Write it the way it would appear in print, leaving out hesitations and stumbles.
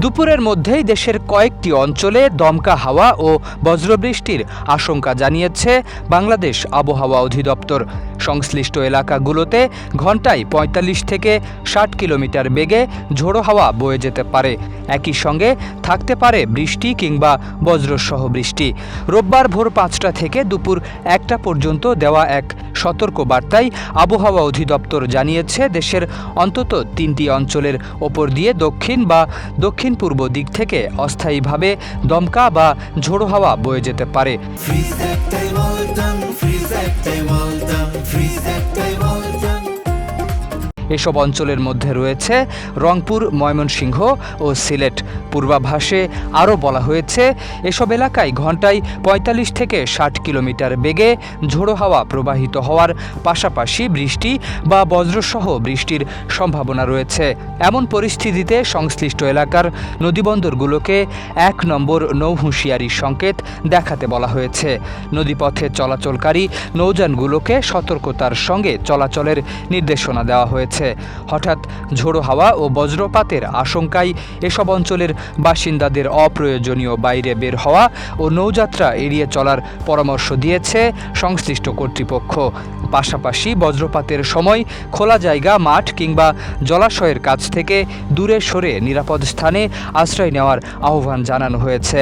দুপুরের মধ্যেই দেশের কয়েকটি অঞ্চলে দমকা হাওয়া ও বজ্রবৃষ্টির আশঙ্কা জানিয়েছে বাংলাদেশ আবহাওয়া অধিদপ্তর। সংশ্লিষ্ট এলাকাগুলোতে ঘণ্টায় ৪৫ থেকে ৬০ কিলোমিটার বেগে ঝোড়ো হাওয়া বয়ে যেতে পারে। একই সঙ্গে থাকতে পারে বৃষ্টি কিংবা বজ্রসহ বৃষ্টি। রোববার ভোর ৫টা থেকে দুপুর ১টা পর্যন্ত দেওয়া এক সতর্ক বার্তায় আবহাওয়া অধিদপ্তর জানিয়েছে, দেশের অন্তত ৩টি অঞ্চলের ওপর দিয়ে দক্ষিণ বা দক্ষিণ পূর্ব দিক থেকে অস্থায়ীভাবে দমকা বা ঝোড়ো হাওয়া বয়ে যেতে পারে। এসব অঞ্চলের মধ্যে রয়েছে রংপুর, ময়মনসিংহ ও সিলেট। পূর্বাভাসে আরও বলা হয়েছে, এসব এলাকায় ঘণ্টায় ৪৫ থেকে ৬০ কিলোমিটার বেগে ঝোড়ো হাওয়া প্রবাহিত হওয়ার পাশাপাশি বৃষ্টি বা বজ্রসহ বৃষ্টির সম্ভাবনা রয়েছে। এমন পরিস্থিতিতে সংশ্লিষ্ট এলাকার নদীবন্দরগুলোকে ১ নম্বর নৌ হুঁশিয়ারি সংকেত দেখাতে বলা হয়েছে। নদীপথে চলাচলকারী নৌযানগুলোকে সতর্কতার সঙ্গে চলাচলের নির্দেশনা দেওয়া হয়েছে। হঠাৎ ঝোড়ো হাওয়া ও বজ্রপাতের আশঙ্কায় এসব অঞ্চলের বাসিন্দাদের অপ্রয়োজনীয় বাইরে বের হওয়া ও নৌযাত্রা এড়িয়ে চলার পরামর্শ দিয়েছে সংশ্লিষ্ট কর্তৃপক্ষ। পাশাপাশি বজ্রপাতের সময় খোলা জায়গা, মাঠ কিংবা জলাশয়ের কাছ থেকে দূরে সরে নিরাপদ স্থানে আশ্রয় নেওয়ার আহ্বান জানানো হয়েছে।